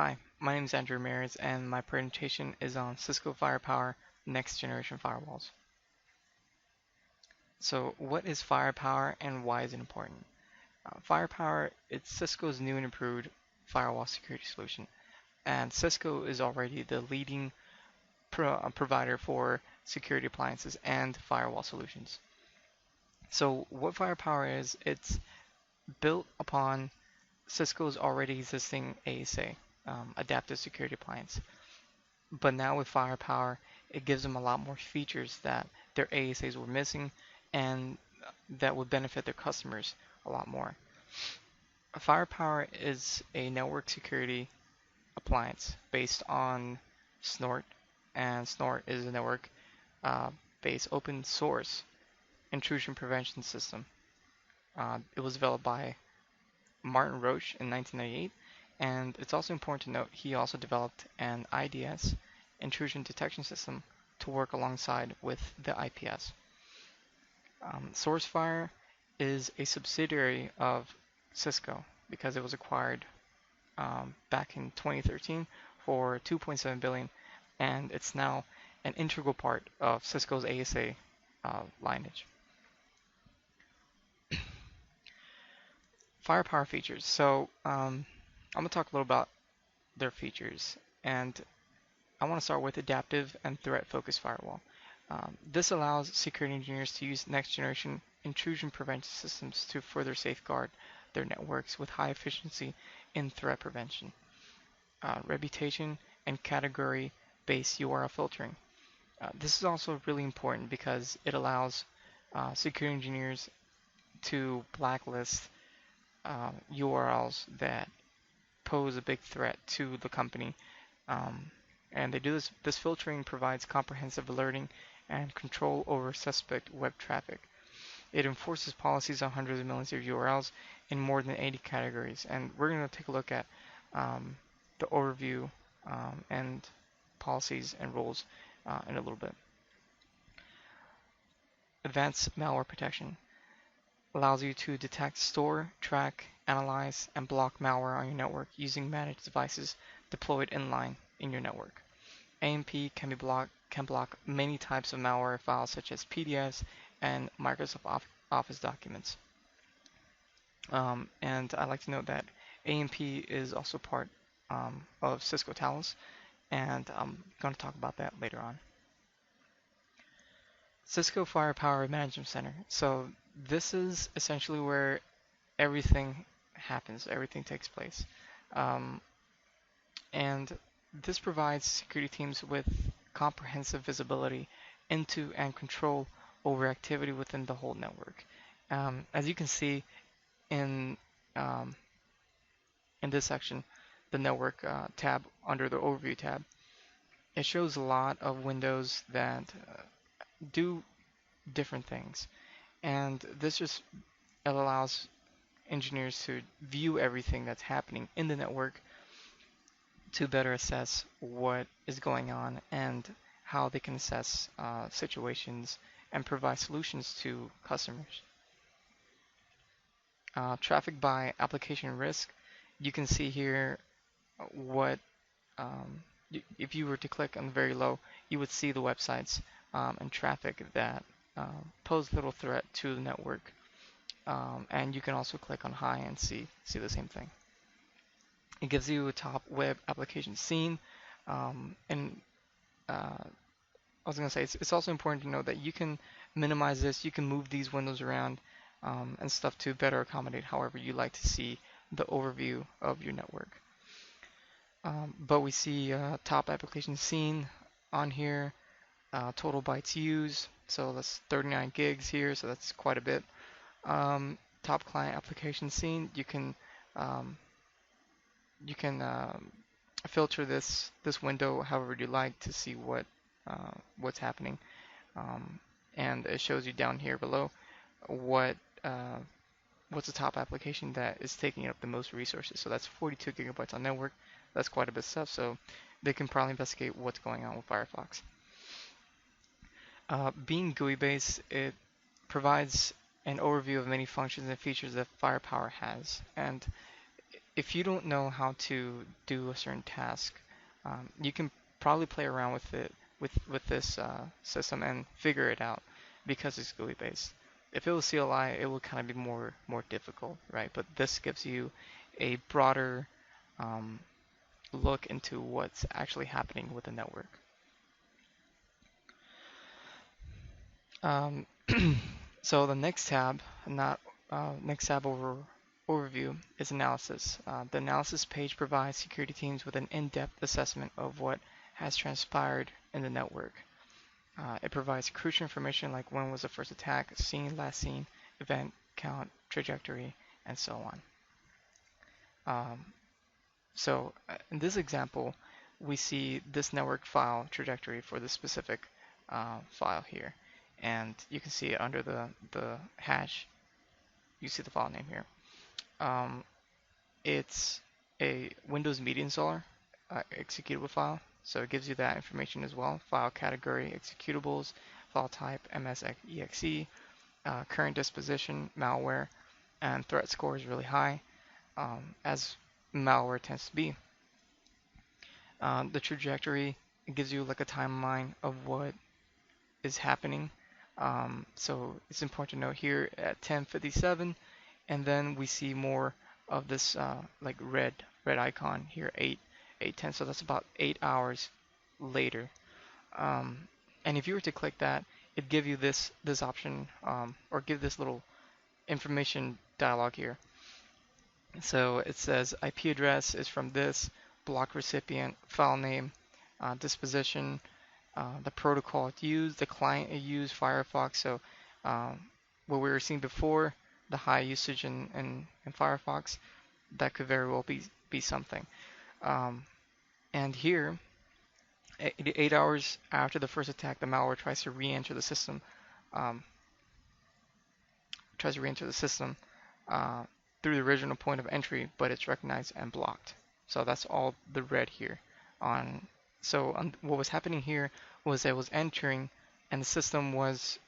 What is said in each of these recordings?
Hi, my name is Andrew Ramirez, and my presentation is on Cisco Firepower Next Generation Firewalls. So, what is Firepower and why is it important? Firepower is Cisco's new and improved firewall security solution, and Cisco is already the leading provider for security appliances and firewall solutions. So, what Firepower is, it's built upon Cisco's already existing ASA, Adaptive Security Appliance. But now with Firepower, it gives them a lot more features that their ASAs were missing and that would benefit their customers a lot more. Firepower is a network security appliance based on Snort, and Snort is a network based open source intrusion prevention system. It was developed by Martin Roche in 1998, and it's also important to note he also developed an IDS, Intrusion Detection System, to work alongside with the IPS. SourceFire is a subsidiary of Cisco because it was acquired back in 2013 for 2.7 billion, and it's now an integral part of Cisco's ASA lineage. Firepower features. So I'm going to talk a little about their features, and I want to start with adaptive and threat-focused firewall. This allows security engineers to use next-generation intrusion prevention systems to further safeguard their networks with high efficiency in threat prevention. Reputation and category-based URL filtering. This is also really important because it allows security engineers to blacklist URLs that pose a big threat to the company. And they do this. This filtering provides comprehensive alerting and control over suspect web traffic. It enforces policies on hundreds of millions of URLs in more than 80 categories. And we're going to take a look at the overview and policies and rules in a little bit. Advanced malware protection allows you to detect, store, track, analyze, and block malware on your network using managed devices deployed inline in your network. AMP can block many types of malware files such as PDFs and Microsoft Office documents. And I'd like to note that AMP is also part of Cisco Talos, and I'm going to talk about that later on. Cisco Firepower Management Center. So this is essentially where everything happens, everything takes place. And this provides security teams with comprehensive visibility into and control over activity within the whole network. As you can see in this section, the network tab under the overview tab, it shows a lot of windows that do different things, and this just allows engineers to view everything that's happening in the network to better assess what is going on and how they can assess situations and provide solutions to customers. Traffic by application risk. You can see here what if you were to click on very low, you would see the websites and traffic that pose little threat to the network. And you can also click on high and see the same thing. It gives you a top web application scene, and I was going to say it's also important to know that you can minimize this, you can move these windows around and stuff to better accommodate however you like to see the overview of your network. But we see top application scene on here, total bytes used, so that's 39 gigs here, so that's quite a bit. Top client application scene, you can filter this window however you like to see what's happening, and it shows you down here below what's the top application that is taking up the most resources. So that's 42 gigabytes on network. That's quite a bit of stuff, so they can probably investigate what's going on with Firefox. Being GUI based, it provides an overview of many functions and features that Firepower has, and if you don't know how to do a certain task, you can probably play around with it with this system and figure it out because it's GUI based. If it was CLI, it would kind of be more difficult, right? But this gives you a broader um, look into what's actually happening with the network. Um, so the next tab, not next tab over overview, is analysis. The analysis page provides security teams with an in-depth assessment of what has transpired in the network. It provides crucial information like when was the first attack, last seen, event count, trajectory, and so on. So in this example, we see this network file trajectory for the specific file here. And you can see under the hash, you see the file name here. It's a Windows Media Installer executable file. So it gives you that information as well. File category, executables, file type, MS-EXE, current disposition, malware, and threat score is really high, as malware tends to be. The trajectory, it gives you like a timeline of what is happening. So it's important to note here at 10:57, and then we see more of this like red icon here, 8:10. So that's about 8 hours later. And if you were to click that, it'd give you this option, or give this little information dialog here. So it says IP address is from this, block recipient, file name, disposition, the protocol it used, the client it used, Firefox. So what we were seeing before, the high usage in Firefox, that could very well be something. And here, 8 hours after the first attack, the malware tries to re-enter the system. Through the original point of entry, but it's recognized and blocked. So that's all the red here. What was happening here was it was entering, and the system was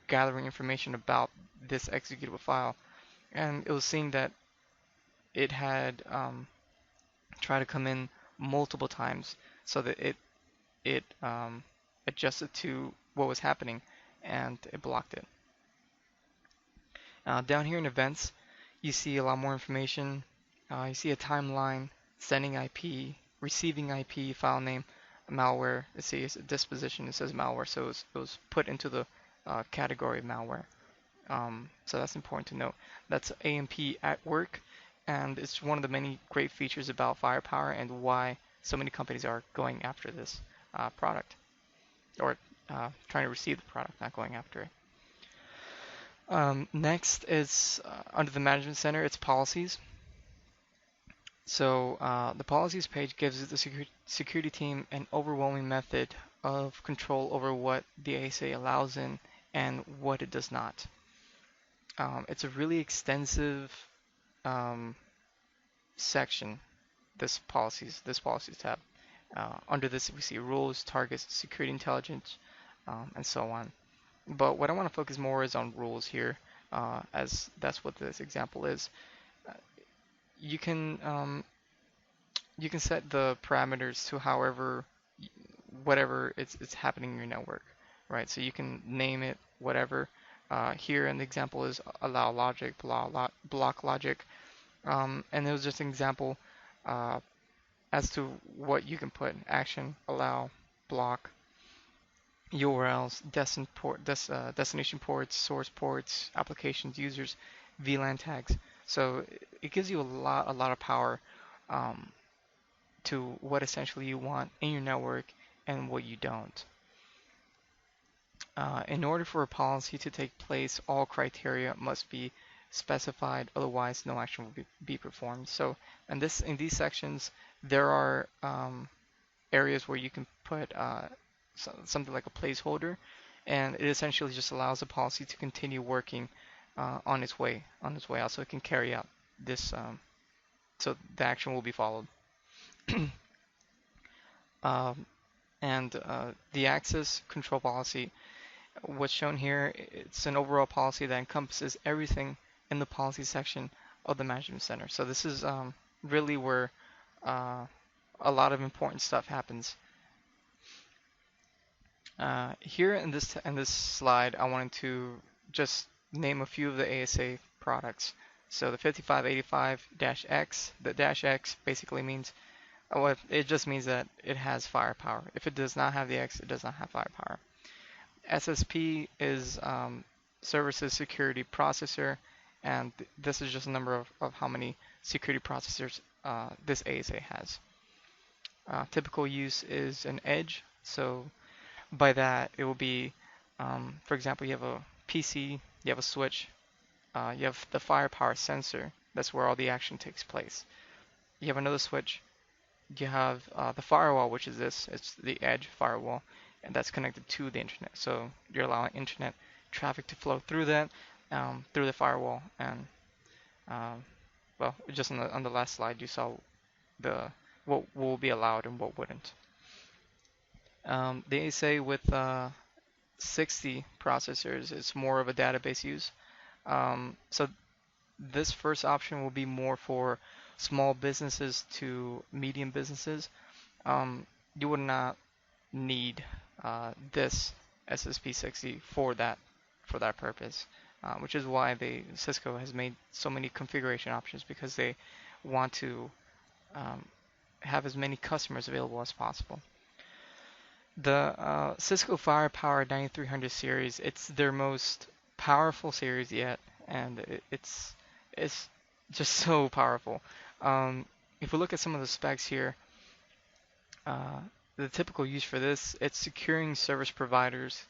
gathering information about this executable file, and it was seeing that it had tried to come in multiple times, so that it adjusted to what was happening, and it blocked it. Down here in events, you see a lot more information. You see a timeline, sending IP, receiving IP, file name, malware. It says disposition, it says malware, so it was put into the category of malware. So that's important to note. That's AMP at work, and it's one of the many great features about Firepower and why so many companies are going after this product, or trying to receive the product, not going after it. Next is under the Management Center, it's policies. So the policies page gives the security team an overwhelming method of control over what the ASA allows in and what it does not. It's a really extensive section, this policies tab. Under this we see rules, targets, security intelligence, and so on. But what I want to focus more is on rules here, as that's what this example is. You can set the parameters to whatever it's happening in your network, right? So you can name it whatever. Here in the example is allow logic, block logic, and it was just an example as to what you can put: action, allow, block, URLs, destination ports, source ports, applications, users, VLAN tags. So it gives you a lot of power to what essentially you want in your network and what you don't. In order for a policy to take place, all criteria must be specified, otherwise no action will be performed. So in these sections, there are areas where you can put something like a placeholder, and it essentially just allows the policy to continue working on its way out, so it can carry out this, so the action will be followed. And the access control policy, what's shown here, it's an overall policy that encompasses everything in the policy section of the management center. So this is really where a lot of important stuff happens. Here in this slide, I wanted to just name a few of the ASA products. So the 5585-X, the dash X basically means, well, it just means that it has firepower. If it does not have the X, it does not have firepower. SSP is Services Security Processor, and this is just a number of how many security processors this ASA has. Typical use is an edge, so by that it will be, for example, you have a PC, you have a switch, you have the firepower sensor, that's where all the action takes place. You have another switch, you have the firewall, which is this, it's the edge firewall, and that's connected to the internet. So you're allowing internet traffic to flow through that, through the firewall. And well, just on the last slide, you saw the what will be allowed and what wouldn't. They say with 60 processors, it's more of a database use. So this first option will be more for small businesses to medium businesses. You would not need this SSP60 for that purpose, which is why Cisco has made so many configuration options, because they want to have as many customers available as possible. The Cisco Firepower 9300 series, it's their most powerful series yet, and it's just so powerful. If we look at some of the specs here, the typical use for this, it's securing service providers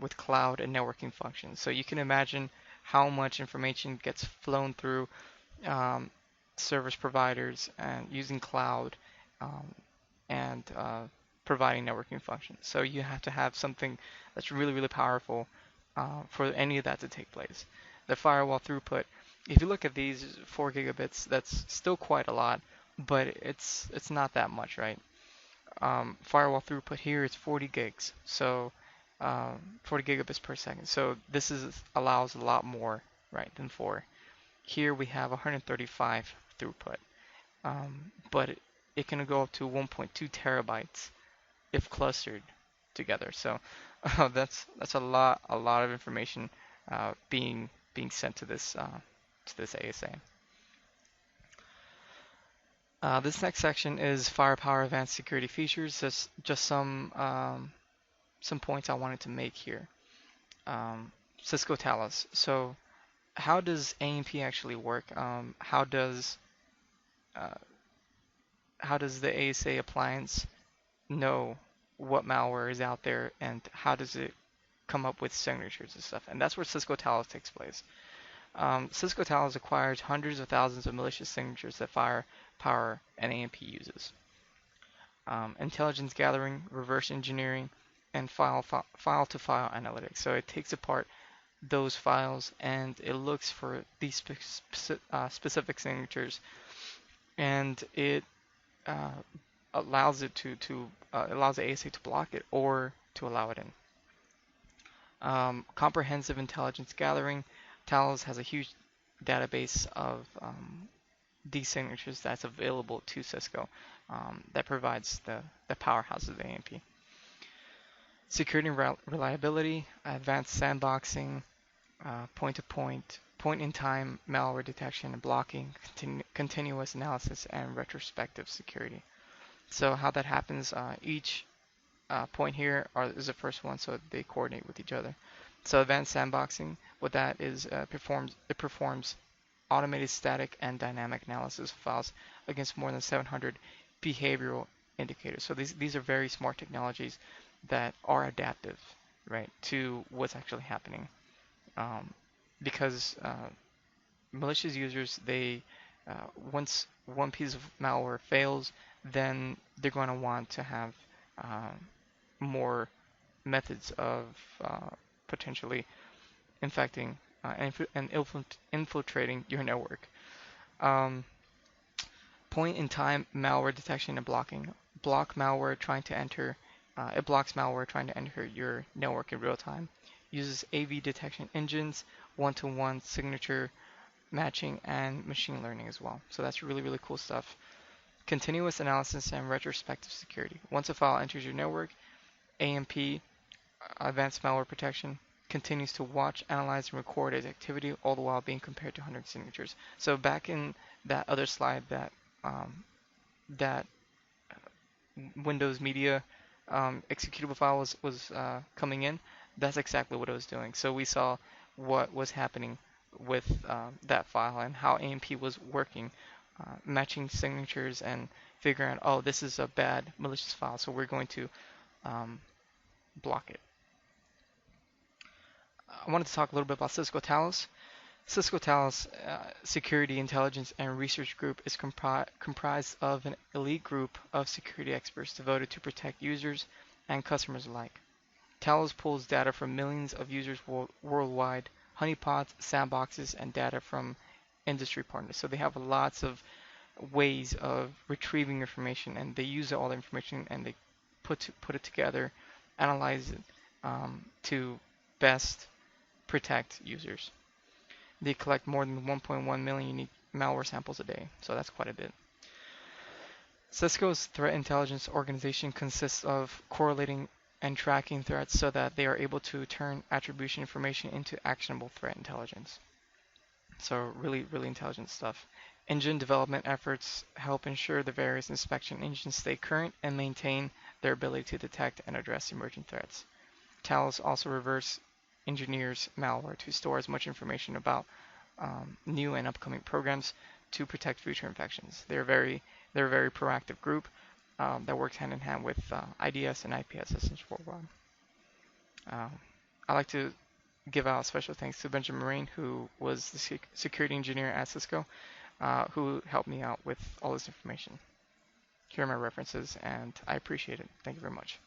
with cloud and networking functions. So you can imagine how much information gets flown through service providers and using cloud and providing networking functions. So you have to have something that's really, really powerful for any of that to take place. The firewall throughput, if you look at these 4 gigabits, that's still quite a lot, but it's not that much, right? Firewall throughput here is 40 gigs, so 40 gigabits per second. So this allows a lot more, right, than 4. Here we have 135 throughput, but it can go up to 1.2 terabytes if clustered together. So that's a lot of information being sent to this ASA. This next section is Firepower Advanced Security Features. Just some points I wanted to make here. Cisco Talos. So how does AMP actually work? How does the ASA appliance know what malware is out there, and how does it come up with signatures and stuff? And that's where Cisco Talos takes place. Cisco Talos acquires hundreds of thousands of malicious signatures that Firepower and AMP uses. Intelligence gathering, reverse engineering, and file-to-file analytics. So it takes apart those files and it looks for these specific signatures, and it allows it allows the ASA to block it or to allow it in. Comprehensive intelligence gathering. Talos has a huge database of these signatures that's available to Cisco that provides the powerhouse of the AMP. Security and reliability, advanced sandboxing, point-in-time malware detection and blocking, continuous analysis, and retrospective security. So how that happens, each point here is the first one, so they coordinate with each other. So advanced sandboxing, what that is, it performs automated static and dynamic analysis of files against more than 700 behavioral indicators. So these are very smart technologies that are adaptive, right, to what's actually happening. Because malicious users, once one piece of malware fails, then they're going to want to have more methods of potentially infecting and infiltrating your network. Point-in-time malware detection and blocking. It blocks malware trying to enter your network in real time. Uses AV detection engines, one-to-one signature matching, and machine learning as well. So that's really, really cool stuff. Continuous analysis and retrospective security. Once a file enters your network, AMP, Advanced Malware Protection, continues to watch, analyze, and record its activity, all the while being compared to 100 signatures. So back in that other slide that Windows Media executable file was coming in, that's exactly what it was doing. So we saw what was happening with that file and how AMP was working, matching signatures and figuring out, oh, this is a bad malicious file, so we're going to block it. I wanted to talk a little bit about Cisco Talos. Cisco Talos Security Intelligence and Research Group is comprised of an elite group of security experts devoted to protect users and customers alike. Talos pulls data from millions of users worldwide, honeypots, sandboxes, and data from industry partners. So they have lots of ways of retrieving information, and they use all the information and they put it together, analyze it to best protect users. They collect more than 1.1 million unique malware samples a day, so that's quite a bit. Cisco's threat intelligence organization consists of correlating and tracking threats so that they are able to turn attribution information into actionable threat intelligence. So really, really intelligent stuff. Engine development efforts help ensure the various inspection engines stay current and maintain their ability to detect and address emerging threats. Talos also reverse engineers malware to store as much information about new and upcoming programs to protect future infections. They're a very proactive group that works hand in hand with IDS and IPS systems worldwide. I'd like to give out special thanks to Benjamin Moraine, who was the security engineer at Cisco, who helped me out with all this information. Here are my references, and I appreciate it. Thank you very much.